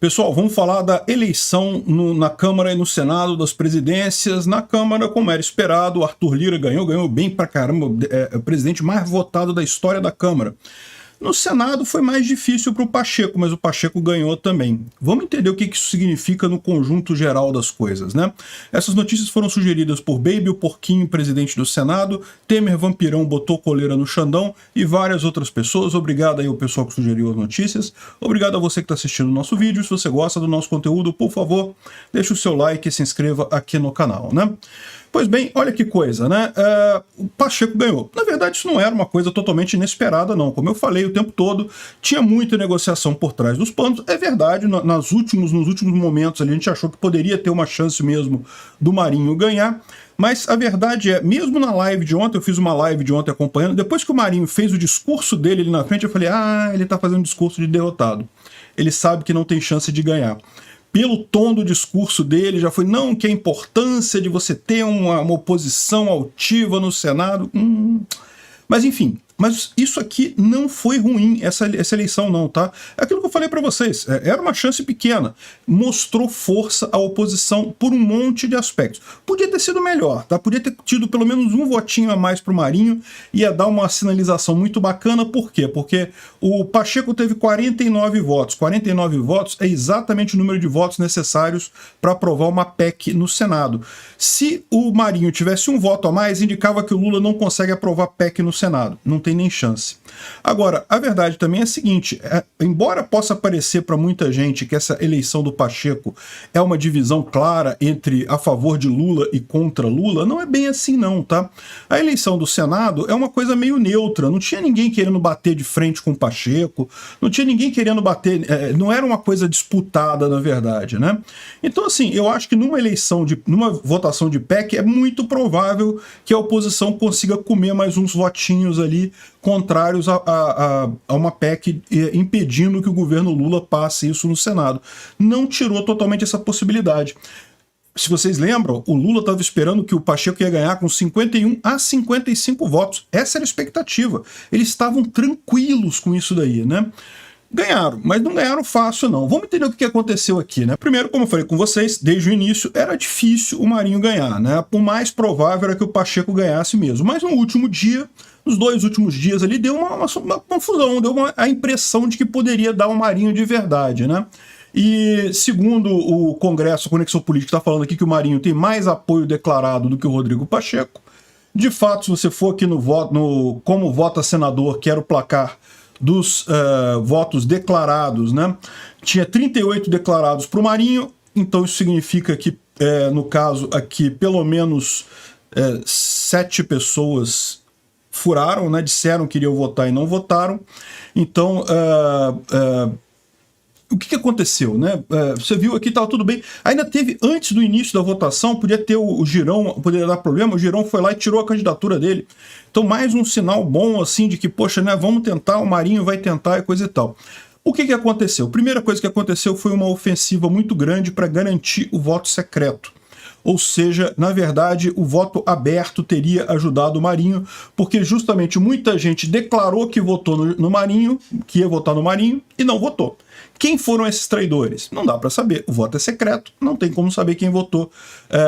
Pessoal, vamos falar da eleição na Câmara e no Senado das presidências. Na Câmara, como era esperado, o Arthur Lira ganhou bem pra caramba, é o presidente mais votado da história da Câmara. No Senado foi mais difícil para o Pacheco, mas o Pacheco ganhou também. Vamos entender o que isso significa no conjunto geral das coisas, né? Essas notícias foram sugeridas por Baby, o Porquinho, presidente do Senado, Temer Vampirão botou coleira no Xandão e várias outras pessoas. Obrigado aí ao pessoal que sugeriu as notícias. Obrigado a você que está assistindo o nosso vídeo. Se você gosta do nosso conteúdo, por favor, deixe o seu like e se inscreva aqui no canal, né? Pois bem, olha que coisa, né? O Pacheco ganhou. Na verdade, isso não era uma coisa totalmente inesperada, não. Como eu falei o tempo todo, tinha muita negociação por trás dos panos. É verdade, nos últimos momentos ali, a gente achou que poderia ter uma chance mesmo do Marinho ganhar. Mas a verdade é, mesmo na live de ontem, eu fiz uma live de ontem acompanhando, depois que o Marinho fez o discurso dele ali na frente, eu falei, ele tá fazendo um discurso de derrotado. Ele sabe que não tem chance de ganhar. Pelo tom do discurso dele, já foi, não, que a importância de você ter uma oposição altiva no Senado. Mas enfim, mas isso aqui não foi ruim, essa eleição não, tá? É aquilo que eu falei para vocês, era uma chance pequena. Mostrou força à oposição por um monte de aspectos. Podia ter sido melhor, tá? Podia ter tido pelo menos um votinho a mais pro Marinho, ia dar uma sinalização muito bacana. Por quê? Porque o Pacheco teve 49 votos. 49 votos é exatamente o número de votos necessários para aprovar uma PEC no Senado. Se o Marinho tivesse um voto a mais, indicava que o Lula não consegue aprovar PEC no Senado. Não tem nem chance. Agora, a verdade também é a seguinte, embora possa parecer para muita gente que essa eleição do Pacheco é uma divisão clara entre a favor de Lula e contra Lula, não é bem assim não, tá? A eleição do Senado é uma coisa meio neutra, não tinha ninguém querendo bater de frente com o Pacheco, não tinha ninguém querendo bater, não era uma coisa disputada, na verdade, né? Então, assim, eu acho que numa votação de PEC é muito provável que a oposição consiga comer mais uns votinhos ali contrários a uma PEC impedindo que o governo Lula passe isso no Senado. Não tirou totalmente essa possibilidade. Se vocês lembram, o Lula estava esperando que o Pacheco ia ganhar com 51 a 55 votos. Essa era a expectativa. Eles estavam tranquilos com isso daí, né? Ganharam, mas não ganharam fácil, não. Vamos entender o que aconteceu aqui, né? Primeiro, como eu falei com vocês, desde o início, era difícil o Marinho ganhar, né? O mais provável era que o Pacheco ganhasse mesmo. Mas no último dia, nos dois últimos dias ali, deu uma confusão, deu a impressão de que poderia dar o Marinho de verdade, né? E segundo o Congresso Conexão Política está falando aqui que o Marinho tem mais apoio declarado do que o Rodrigo Pacheco. De fato, se você for aqui no como vota senador, que era o placar dos votos declarados, né? Tinha 38 declarados para o Marinho, então isso significa que, no caso aqui, pelo menos 7 pessoas furaram, né? Disseram que iriam votar e não votaram. Então, o que aconteceu, né? Você viu aqui, estava tudo bem. Ainda teve, antes do início da votação, podia ter o Girão, poderia dar problema, o Girão foi lá e tirou a candidatura dele. Então, mais um sinal bom, assim, de que, poxa, né, vamos tentar, o Marinho vai tentar e coisa e tal. O que aconteceu? A primeira coisa que aconteceu foi uma ofensiva muito grande para garantir o voto secreto. Ou seja, na verdade, o voto aberto teria ajudado o Marinho, porque justamente muita gente declarou que votou no Marinho, que ia votar no Marinho, e não votou. Quem foram esses traidores? Não dá para saber. O voto é secreto, não tem como saber quem votou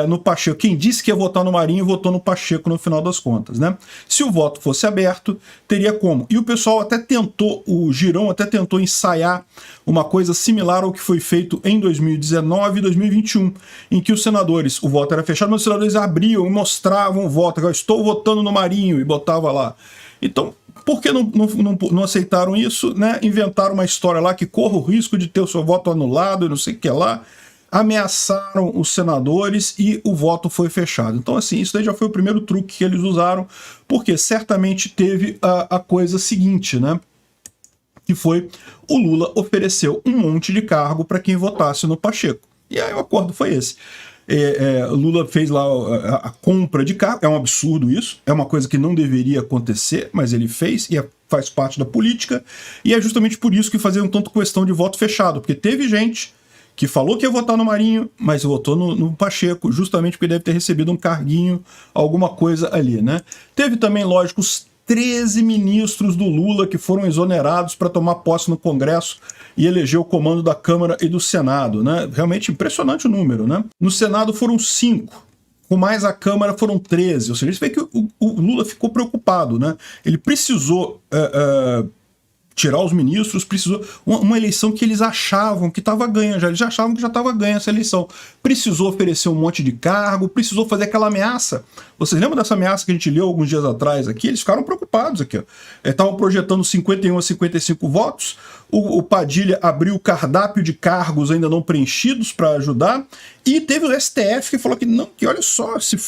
no Pacheco. Quem disse que ia votar no Marinho votou no Pacheco no final das contas, né? Se o voto fosse aberto, teria como. E o pessoal até tentou, o Girão até tentou ensaiar uma coisa similar ao que foi feito em 2019 e 2021, em que os senadores, o voto era fechado, mas os senadores abriam e mostravam o voto. Eu estou votando no Marinho, e botava lá. Então, por que não aceitaram isso, né? Inventaram uma história lá que corre o risco de ter o seu voto anulado e não sei o que lá. Ameaçaram os senadores e o voto foi fechado. Então, assim, isso daí já foi o primeiro truque que eles usaram, porque certamente teve a coisa seguinte, né? Que foi o Lula ofereceu um monte de cargo para quem votasse no Pacheco. E aí o acordo foi esse. Lula fez lá a compra de carro, é um absurdo isso, é uma coisa que não deveria acontecer, mas ele fez e faz parte da política, e é justamente por isso que faziam tanto questão de voto fechado, porque teve gente que falou que ia votar no Marinho, mas votou no Pacheco, justamente porque deve ter recebido um carguinho, alguma coisa ali, né? Teve também, lógico, 13 ministros do Lula que foram exonerados para tomar posse no Congresso e eleger o comando da Câmara e do Senado, né? Realmente impressionante o número, né? No Senado foram 5. Com mais a Câmara foram 13, ou seja, isso vê que o Lula ficou preocupado, né? Ele precisou tirar os ministros, precisou uma eleição que eles achavam que estava ganha, eles já achavam que já estava ganha essa eleição. Precisou oferecer um monte de cargo, precisou fazer aquela ameaça. Vocês lembram dessa ameaça que a gente leu alguns dias atrás aqui? Eles ficaram preocupados aqui. Estavam projetando 51 a 55 votos, o Padilha abriu o cardápio de cargos ainda não preenchidos para ajudar, e teve o STF que falou que não, que olha só, se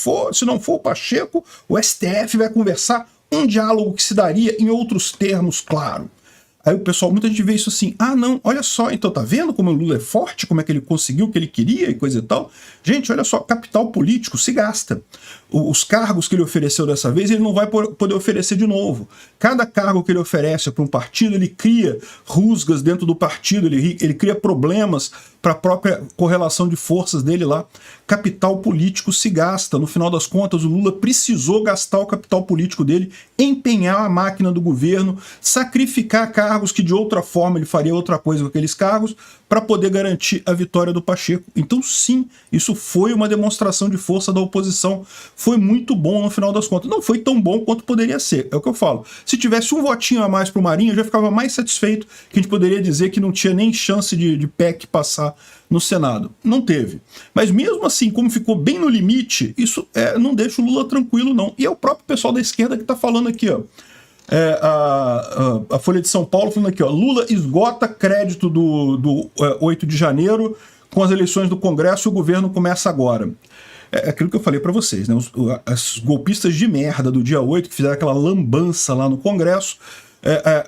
não for o Pacheco, o STF vai conversar, um diálogo que se daria em outros termos, claro. Aí o pessoal, muita gente vê isso assim, ah não, olha só, então tá vendo como o Lula é forte, como é que ele conseguiu o que ele queria e coisa e tal? Gente, olha só, capital político se gasta. Os cargos que ele ofereceu dessa vez, ele não vai poder oferecer de novo. Cada cargo que ele oferece para um partido, ele cria rusgas dentro do partido, ele cria problemas para a própria correlação de forças dele lá. Capital político se gasta. No final das contas, o Lula precisou gastar o capital político dele, empenhar a máquina do governo, sacrificar cargos que de outra forma ele faria outra coisa com aqueles cargos, para poder garantir a vitória do Pacheco. Então sim, isso foi uma demonstração de força da oposição. Foi muito bom no final das contas. Não foi tão bom quanto poderia ser, é o que eu falo. Se tivesse um votinho a mais para o Marinho, eu já ficava mais satisfeito, que a gente poderia dizer que não tinha nem chance de PEC passar no Senado. Não teve. Mas mesmo assim, como ficou bem no limite, isso não deixa o Lula tranquilo, não. E é o próprio pessoal da esquerda que está falando aqui, ó. A Folha de São Paulo falando aqui, ó, Lula esgota crédito do 8 de janeiro com as eleições do Congresso e o governo começa agora. É aquilo que eu falei para vocês, né? Os golpistas de merda do dia 8, que fizeram aquela lambança lá no Congresso,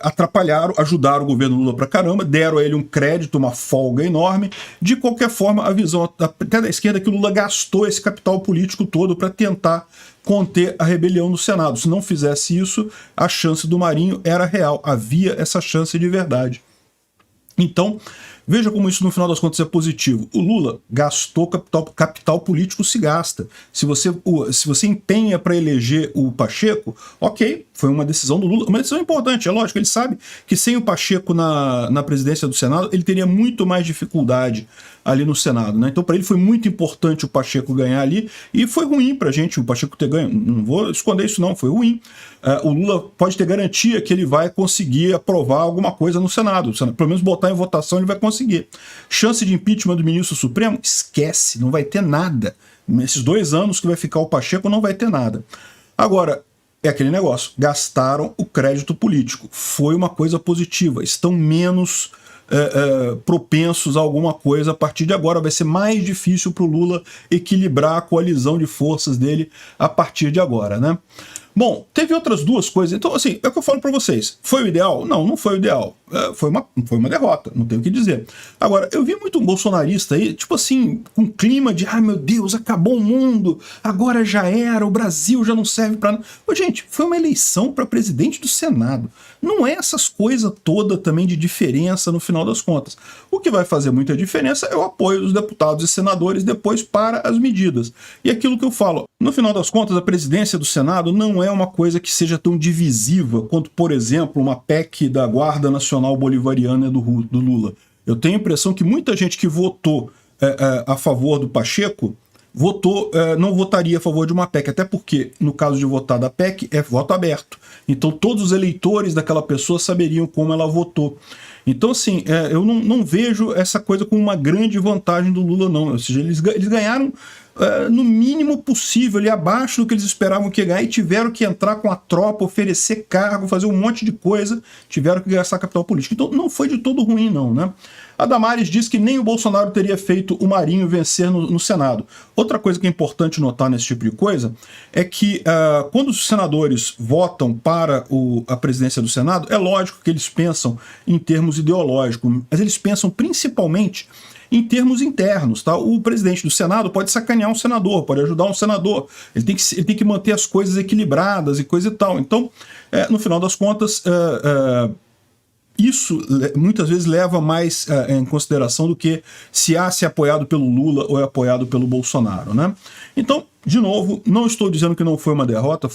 atrapalharam, ajudaram o governo Lula pra caramba, deram a ele um crédito, uma folga enorme. De qualquer forma, a visão até da esquerda é que o Lula gastou esse capital político todo para tentar conter a rebelião no Senado. Se não fizesse isso, a chance do Marinho era real, havia essa chance de verdade. Então, veja como isso no final das contas é positivo. O Lula gastou capital político, se gasta. Se você empenha para eleger o Pacheco, ok, foi uma decisão do Lula, uma decisão importante, é lógico, ele sabe que sem o Pacheco na presidência do Senado, ele teria muito mais dificuldade ali no Senado, né? Então para ele foi muito importante o Pacheco ganhar ali, e foi ruim pra gente o Pacheco ter ganho, não vou esconder isso não, foi ruim. O Lula pode ter garantia que ele vai conseguir aprovar alguma coisa no Senado, pelo menos botar em votação ele vai conseguir. Chance de impeachment do ministro Supremo? Esquece, não vai ter nada. Nesses 2 anos que vai ficar o Pacheco não vai ter nada. Agora, é aquele negócio, gastaram o crédito político, foi uma coisa positiva, estão menos propensos a alguma coisa a partir de agora, vai ser mais difícil para o Lula equilibrar a coalizão de forças dele a partir de agora, né? Bom, teve outras 2 coisas, então assim, é o que eu falo para vocês, foi o ideal? Não, não foi o ideal, foi uma derrota, não tenho o que dizer. Agora, eu vi muito um bolsonarista aí, tipo assim, com clima de, ai meu Deus, acabou o mundo, agora já era, o Brasil já não serve para nada. Gente, foi uma eleição para presidente do Senado, não é essas coisas todas também de diferença no final das contas. O que vai fazer muita diferença é o apoio dos deputados e senadores depois para as medidas. E aquilo que eu falo, no final das contas, a presidência do Senado não é uma coisa que seja tão divisiva quanto, por exemplo, uma PEC da Guarda Nacional Bolivariana do Lula. Eu tenho a impressão que muita gente que votou a favor do Pacheco não votaria a favor de uma PEC, até porque, no caso de votar da PEC, é voto aberto. Então todos os eleitores daquela pessoa saberiam como ela votou. Então, assim, eu não vejo essa coisa como uma grande vantagem do Lula, não. Ou seja, eles ganharam no mínimo possível, ali abaixo do que eles esperavam que ia ganhar, e tiveram que entrar com a tropa, oferecer cargo, fazer um monte de coisa, tiveram que gastar capital político. Então não foi de todo ruim, não, né? A Damares diz que nem o Bolsonaro teria feito o Marinho vencer no Senado. Outra coisa que é importante notar nesse tipo de coisa é que quando os senadores votam para a presidência do Senado, é lógico que eles pensam em termos ideológicos, mas eles pensam principalmente em termos internos, tá? O presidente do Senado pode sacanear um senador, pode ajudar um senador, ele tem que manter as coisas equilibradas e coisa e tal. Então, no final das contas, isso muitas vezes leva mais em consideração do que se é apoiado pelo Lula ou é apoiado pelo Bolsonaro, né? Então, De novo, não estou dizendo que não foi uma derrota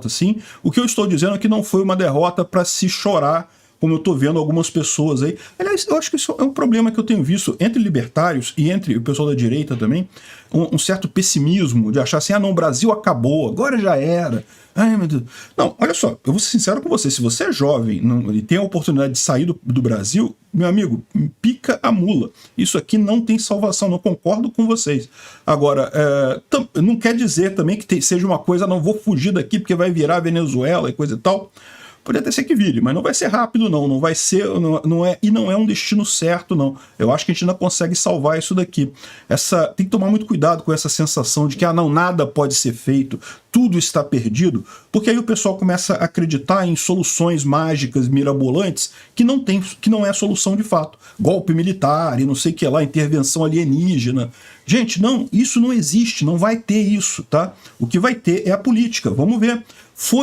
sim. O que eu estou dizendo é que não foi uma derrota para se chorar, como eu estou vendo algumas pessoas aí. Aliás, eu acho que isso é um problema que eu tenho visto entre libertários e entre o pessoal da direita também, um certo pessimismo de achar assim, ah não, o Brasil acabou, agora já era. Ai, meu Deus. Não, olha só, eu vou ser sincero com você, se você é jovem e tem a oportunidade de sair do Brasil, meu amigo, pica a mula. Isso aqui não tem salvação, não concordo com vocês. Agora, não quer dizer também que seja uma coisa, não vou fugir daqui porque vai virar Venezuela e coisa e tal. Pode até ser que vire, mas não vai ser rápido não vai ser, não é um destino certo não. Eu acho que a gente ainda consegue salvar isso daqui. Tem que tomar muito cuidado com essa sensação de que não, nada pode ser feito, tudo está perdido, porque aí o pessoal começa a acreditar em soluções mágicas, mirabolantes, que não é a solução de fato. Golpe militar e não sei o que lá, intervenção alienígena. Gente, não, isso não existe, não vai ter isso, tá? O que vai ter é a política, vamos ver.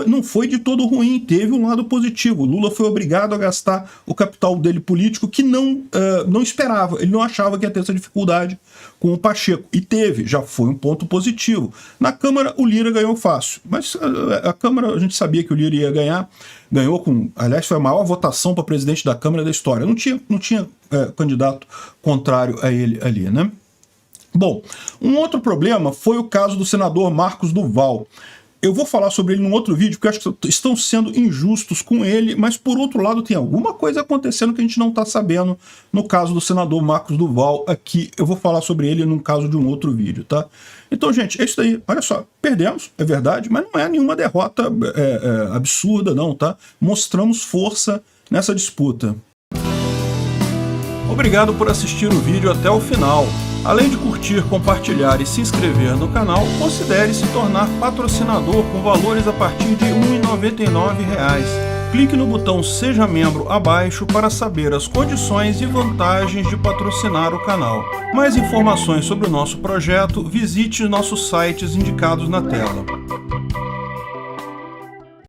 Não foi de todo ruim, teve um lado positivo. Lula foi obrigado a gastar o capital dele político que não esperava, ele não achava que ia ter essa dificuldade com o Pacheco. E teve, já foi um ponto positivo. Na Câmara, o Lira ganhou fácil, mas a Câmara, a gente sabia que o Lira ia ganhar, ganhou aliás, foi a maior votação para presidente da Câmara da história. Não tinha candidato contrário a ele ali, né? Bom, um outro problema foi o caso do senador Marcos Duval. Eu vou falar sobre ele num outro vídeo, porque eu acho que estão sendo injustos com ele, mas por outro lado tem alguma coisa acontecendo que a gente não está sabendo no caso do senador Marcos Duval aqui. Eu vou falar sobre ele num caso de um outro vídeo, tá? Então, gente, é isso aí. Olha só, perdemos, é verdade, mas não é nenhuma derrota absurda não, tá? Mostramos força nessa disputa. Obrigado por assistir o vídeo até o final. Além de curtir, compartilhar e se inscrever no canal, considere se tornar patrocinador com valores a partir de R$ 1,99. Clique no botão Seja Membro abaixo para saber as condições e vantagens de patrocinar o canal. Mais informações sobre o nosso projeto, visite nossos sites indicados na tela.